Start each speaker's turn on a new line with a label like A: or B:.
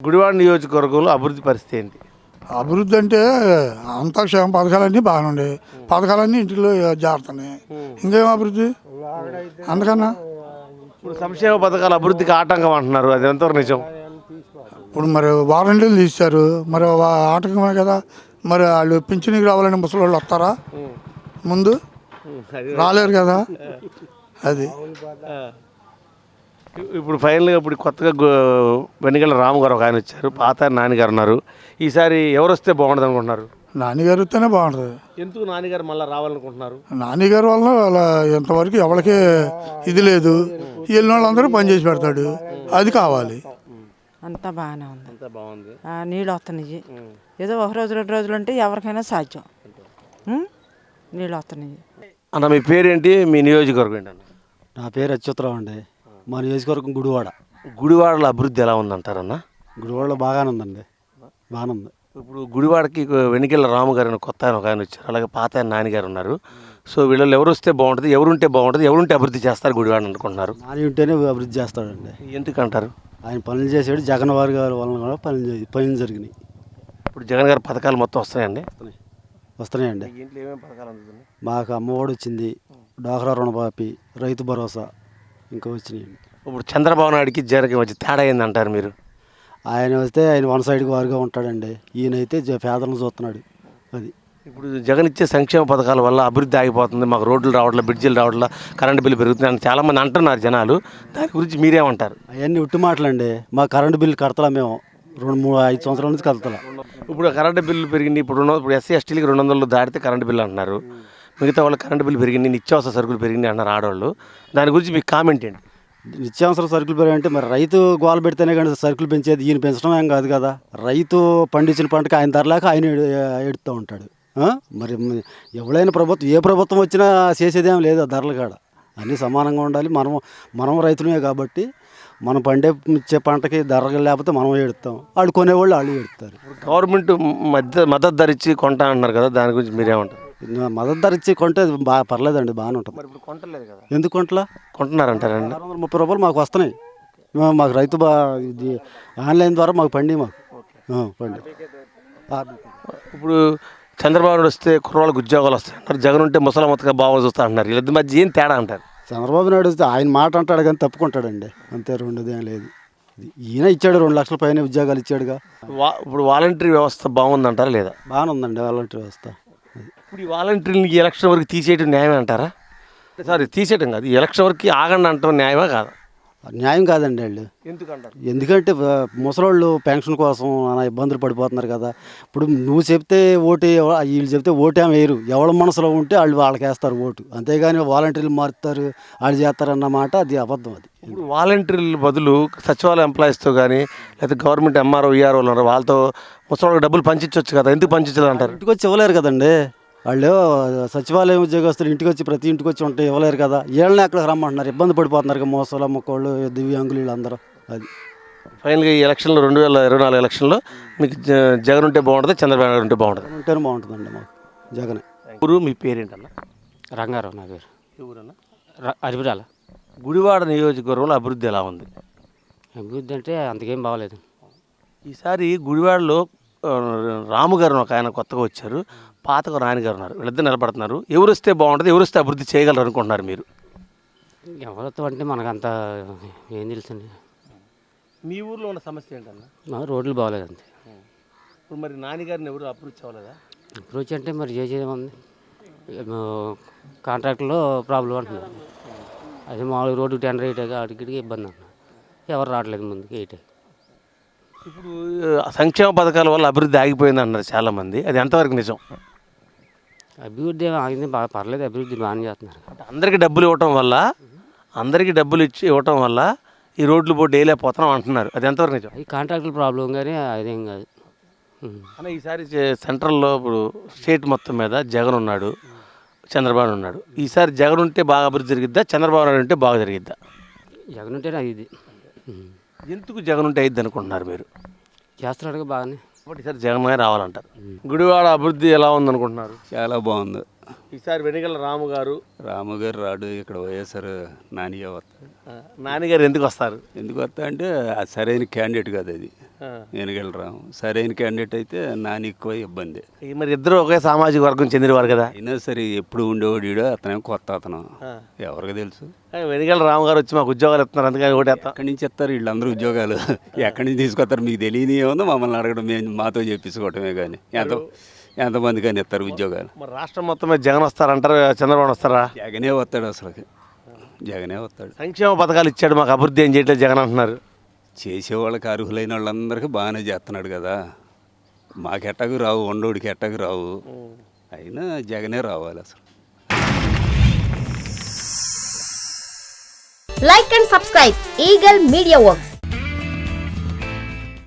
A: గుడివాడ నియోజకవర్గంలో అభివృద్ధి పరిస్థితి ఏంటి?
B: అభివృద్ధి అంటే అంతా క్షేమ పథకాలన్నీ బాగానే ఉండేవి. పథకాలన్నీ ఇంటిలో జారుతున్నాయి. ఇంకేం అభివృద్ధి అందుకన్నా?
A: ఇప్పుడు సంక్షేమ పథకాలు అభివృద్ధికి ఆటంకం అంటున్నారు, అది ఎంతవరకు నిజం?
B: ఇప్పుడు మరి వారంటీలు తీశారు, మరి ఆటంకమే కదా. మరి వాళ్ళు పింఛనికి రావాలని ముసలి వాళ్ళు వస్తారా? ముందు రాలేరు కదా. అది
A: ఇప్పుడు ఫైనల్గా ఇప్పుడు కొత్తగా వెనుగళ్ళ రాము గారు ఒక ఆయన వచ్చారు, పాత నాన్నగారు ఉన్నారు. ఈసారి ఎవరు వస్తే బాగుంటుంది అనుకుంటున్నారు?
B: నాన్నగారు వస్తేనే బాగుంటుంది.
A: ఎందుకు నాన్నగారు మళ్ళీ రావాలనుకుంటున్నారు?
B: నాన్నగారు వల్ల వాళ్ళ ఎంతవరకు ఎవరికి ఇది లేదు. వెళ్ళిన వాళ్ళందరూ పని చేసి పెడతాడు, అది కావాలి.
C: అంతా బాగానే ఉంది.
A: అంతా బాగుంది.
C: నీళ్ళు వస్తున్నాయి. ఏదో ఒక రోజు 2 రోజులు ఉంటే ఎవరికైనా సాధ్యం. నీళ్ళు వస్తున్నాయి.
A: అన్న మీ పేరేంటి, మీ నియోజకవర్గం ఏంటన్న?
D: నా పేరు అచ్యుతరావు అండి. మా నియోజకవర్గం గుడివాడ.
A: గుడివాడలో అభివృద్ధి ఎలా ఉందంటారన్న?
D: గుడివాడలో బాగానే ఉందండి, బాగానే ఉంది.
A: ఇప్పుడు గుడివాడకి వెనుకెళ్ళ రాము గారు కొత్త ఆయన ఒక ఆయన వచ్చారు, అలాగే పాత ఆయన నాన్నగారు ఉన్నారు. సో వీళ్ళు ఎవరు వస్తే బాగుంటుంది, ఎవరుంటే బాగుంటుంది, ఎవరుంటే అభివృద్ధి చేస్తారు గుడివాడ అనుకుంటున్నారు?
D: నాని ఉంటేనే అభివృద్ధి చేస్తాడండి.
A: ఎందుకంటారు?
D: ఆయన పనులు చేసాడు, జగన్ వారి గారి వలన కూడా పనులు జరిగినాయి.
A: ఇప్పుడు జగన్ గారి పథకాలు మొత్తం వస్తున్నాయండి?
D: వస్తున్నాయండి.
A: ఇంట్లో ఏమేమి పథకాలు అందుతున్నాయి?
D: మాకు అమ్మఒడి వచ్చింది, డాక్రా రుణమాఫీ, రైతు భరోసా ఇంకా వచ్చినాయండి.
A: ఇప్పుడు చంద్రబాబు నాయుడికి జగన్కి వచ్చి తేడా ఏందంటారు మీరు?
D: ఆయన వస్తే ఆయన వన్ సైడ్కి వారుగా ఉంటాడండి, ఈయనైతే పేదలను చూస్తున్నాడు. అది
A: ఇప్పుడు జగన్ ఇచ్చే సంక్షేమ పథకాల వల్ల అభివృద్ధి ఆగిపోతుంది, మాకు రోడ్లు రావట్లా, బ్రిడ్జిలు రావట్లా, కరెంటు బిల్లు పెరుగుతుంది అని చాలామంది అంటున్నారు జనాలు. దాని గురించి మీరేమంటారు?
D: అవన్నీ ఉట్టి మాటలండి. మా కరెంటు బిల్లు కడతలా మేము 2-3-5 సంవత్సరాల నుంచి కడతలా.
A: ఇప్పుడు కరెంటు బిల్లు పెరిగింది. ఇప్పుడు ఎస్సీ ఎస్టీలకి 200 దాటితే కరెంటు బిల్లు అంటున్నారు, మిగతా వాళ్ళకి కరెంటు బిల్లు పెరిగింది, నిత్యావసర సరుకులు పెరిగింది అంటున్నారు ఆడవాళ్ళు. దాని గురించి మీకు కామెంట్ ఏంటి?
D: నిత్యావసర సరుకులు పెరిగాయంటే మరి రైతు గోల పెడితేనే కానీ సరుకులు పెంచేది, ఈయన పెంచడం ఏం కాదు కదా. రైతు పండించిన పంటకి ఆయన ధరలేక ఆయన ఎడుతూ ఉంటాడు. మరి ఎవరైనా ప్రభుత్వం, ఏ ప్రభుత్వం వచ్చినా చేసేదేం లేదు ఆ ధరలు కాడ. అన్నీ సమానంగా ఉండాలి. మనం రైతులమే కాబట్టి మనం పండించే పంటకి ధరలు లేకపోతే మనం ఏడుస్తాం, వాళ్ళు కొనేవాళ్ళు వాళ్ళు ఏడుస్తారు.
A: గవర్నమెంట్ మద్దతు ధర ఇచ్చి కొంటా అంటున్నారు కదా, దాని గురించి మీరేమంటారు?
D: మద్దతు ధర ఇచ్చి కొంటే బాగా పర్లేదండి, బాగానే ఉంటుంది.
A: ఇప్పుడు కొంటలేదు కదా,
D: ఎందుకు కొంటలా?
A: కొంటున్నారంటారండి.
D: 630 రూపాయలు మాకు వస్తున్నాయి. మాకు రైతు ఇది ఆన్లైన్ ద్వారా మాకు పండి పండి.
A: ఇప్పుడు చంద్రబాబు నాయుడు వస్తే కుర్రవాళ్ళకి ఉద్యోగాలు వస్తాయి అంటారు, జగన్ ఉంటే ముసలి మొత్తగా బాగా చూస్తా అంటున్నారు. వీళ్ళిద్దరి మధ్య ఏం తేడా అంటారు?
D: చంద్రబాబు నాయుడు వస్తే ఆయన మాట అంటాడు కానీ తప్పుకుంటాడండి, అంతే. రెండోదేం లేదు. ఈయన ఇచ్చాడు 2 లక్షల పైన ఉద్యోగాలు ఇచ్చాడుగా.
A: ఇప్పుడు వాలంటరీ వ్యవస్థ బాగుందంటారా లేదా?
D: బాగానే ఉందండి వాలంటరీ వ్యవస్థ.
A: ఇప్పుడు ఈ వాలంటీర్ని ఈ ఎలక్షన్ వరకు తీసేయడం న్యాయమే అంటారా? సారీ, తీసేయడం కాదు, ఈ ఎలక్షన్ వరకు ఆగండి అంటాం న్యాయమే కాదా?
D: న్యాయం కాదండి వాళ్ళు.
A: ఎందుకంటారు?
D: ఎందుకంటే ముసలోళ్ళు పెన్షన్ కోసం అలా ఇబ్బందులు పడిపోతున్నారు కదా. ఇప్పుడు నువ్వు చెప్తే ఓటు, వీళ్ళు చెప్తే ఓటేం వేయరు. ఎవరి మనసులో ఉంటే వాళ్ళకి వేస్తారు ఓటు, అంతేగాని వాలంటీర్లు మారుతారు వాళ్ళు చేస్తారన్నమాట అది అబద్ధం. అది
A: ఇప్పుడు వాలంటీర్ల బదులు సచివాలయ ఎంప్లాయీస్తో కానీ లేకపోతే గవర్నమెంట్ ఎంఆర్ఓ ఈఆర్ఓ ఉన్నారు, వాళ్ళతో ముసలోళ్ళకి డబ్బులు పంచించవచ్చు కదా, ఎందుకు పంచించదు అంటారు?
D: ఇంటికి వచ్చి ఇవ్వలేరు కదండి వాళ్ళు. సచివాలయం ఉద్యోగస్తులు ఇంటికి వచ్చి ప్రతి ఇంటికి వచ్చి ఉంటే ఇవ్వలేరు కదా. వీళ్ళని అక్కడికి రమ్మంటున్నారు, ఇబ్బంది పడిపోతున్నారు కదా మోసాలు మొక్కళ్ళు దివ్యాంగులు వీళ్ళందరూ. అది
A: ఫైనల్గా ఈ ఎలక్షన్లో 2024 ఎలక్షన్లో మీకు జగన్ ఉంటే బాగుంటుంది, చంద్రబాబు నాయుడు ఉంటే బాగుంటుంది?
D: ఉంటేనే బాగుంటుందండి మాకు జగనే.
A: ఊరు మీ పేరేంటన్నా?
E: రంగారావు నా పేరు.
A: ఊరన్నా?
E: అరిపిరాల.
A: గుడివాడ నియోజకవర్గంలో అభివృద్ధి ఎలా ఉంది?
E: అభివృద్ధి అంటే అంతకేం బాగలేదు.
A: ఈసారి గుడివాడలో రాము గారు ఒక ఆయన కొత్తగా వచ్చారు, పాతకు నాన్నగారు ఉన్నారు, వీళ్ళిద్దరు నిలబడుతున్నారు. ఎవరు వస్తే బాగుంటుంది, ఎవరు వస్తే అభివృద్ధి చేయగలరు అనుకుంటున్నారు మీరు?
E: ఎవరితో అంటే మనకంత ఏం తెలుసండి.
A: మీ ఊర్లో ఉన్న సమస్య ఏంటన్నా?
E: మా రోడ్లు బాగలేదు అంతే.
A: ఇప్పుడు మరి నాన్నగారిని ఎవరు అప్రోచ్ అవ్వలేదా?
E: అప్రోచ్ అంటే మరి చేసేదేముంది, కాంట్రాక్ట్లో ప్రాబ్లం అంటున్నారు. అది మామూలుగా రోడ్డు టెండర్ వేయటాక అడిగిడికి ఇబ్బంది అంటున్నారు, ఎవరు రావట్లేదు ముందుకు వేయటం.
A: ఇప్పుడు సంక్షేమ పథకాల వల్ల అభివృద్ధి ఆగిపోయింది అన్నారు చాలామంది, అది ఎంతవరకు నిజం?
E: అభివృద్ధి ఆగింది, బాగా పర్లేదు, అభివృద్ధి బాగానే చేస్తున్నారు.
A: అందరికీ డబ్బులు ఇవ్వటం వల్ల, అందరికీ డబ్బులు ఇవ్వటం వల్ల ఈ రోడ్లు పోటీ వేయలేకపోతున్నాం అంటున్నారు, అది ఎంతవరకు నిజం?
E: అది కాంట్రాక్టుల ప్రాబ్లం కానీ అదేం కాదు.
A: అన్న ఈసారి సెంట్రల్లో ఇప్పుడు స్టేట్ మొత్తం మీద జగన్ ఉన్నాడు, చంద్రబాబు ఉన్నాడు. ఈసారి జగన్ ఉంటే బాగా అభివృద్ధి జరిగిద్దా, చంద్రబాబు నాయుడు ఉంటే బాగా జరిగిద్దా?
E: జగన్ ఉంటేనే ఇది.
A: ఎందుకు జగన్ ఉంటే అయ్యిద్ది అనుకుంటున్నారు మీరు?
E: చేస్తున్నాడుగా బాగానే,
A: కాబట్టి ఈసారి జగన్ గారు రావాలంటారు. గుడివాడ అభివృద్ధి ఎలా ఉందనుకుంటున్నారు?
F: చాలా బాగుంది.
A: ఈసారి వెనుగల రాము గారు
F: రాడు, ఇక్కడ వైఎస్ఆర్ నానిగా వస్తాడు.
A: నాన్నగారు ఎందుకు వస్తారు?
F: ఎందుకు వస్తా అంటే సరైన క్యాండిడేట్ కాదు అది. ఎన్నికల రాము సరైన క్యాండిడేట్ అయితే నాని ఎక్కువ ఇబ్బంది.
A: మరి ఇద్దరు ఒకే సామాజిక వర్గం చెందినవారు కదా.
F: అయినా సరే ఎప్పుడు ఉండేవాడు అతనే కొత్త అతను ఎవరికి తెలుసు.
A: వెనిగల రాము గారు వచ్చి మాకు ఉద్యోగాలు ఇస్తున్నారు అందుకని ఒకటి
F: ఎక్కడి నుంచి ఇస్తారు వీళ్ళందరూ ఉద్యోగాలు? ఎక్కడి నుంచి తీసుకొస్తారు? మీకు తెలియని ఏముందో మమ్మల్ని అడగడం, మేము మాతో చెప్పించుకోవటమే కానీ ఎంతమంది కానీ ఇస్తారు ఉద్యోగాలు.
A: మరి రాష్ట్రం మొత్తం మీద జగన్ వస్తారంటారు, చంద్రబాబు వస్తారా?
F: జగనే వస్తాడు, అసలు జగనే వస్తాడు.
A: సంక్షేమ పథకాలు ఇచ్చాడు, మాకు అభివృద్ధి ఏం చేయట్లేదు జగన్ అంటున్నారు.
F: చేసేవాళ్ళకి అర్హులైన వాళ్ళందరికీ బాగానే చేస్తున్నాడు కదా. మాకెట్టకు రావు, ఉండోడికి ఎట్టకు రావు. అయినా జగనే రావాలి అసలు.
G: Like and subscribe Eagle Media Works.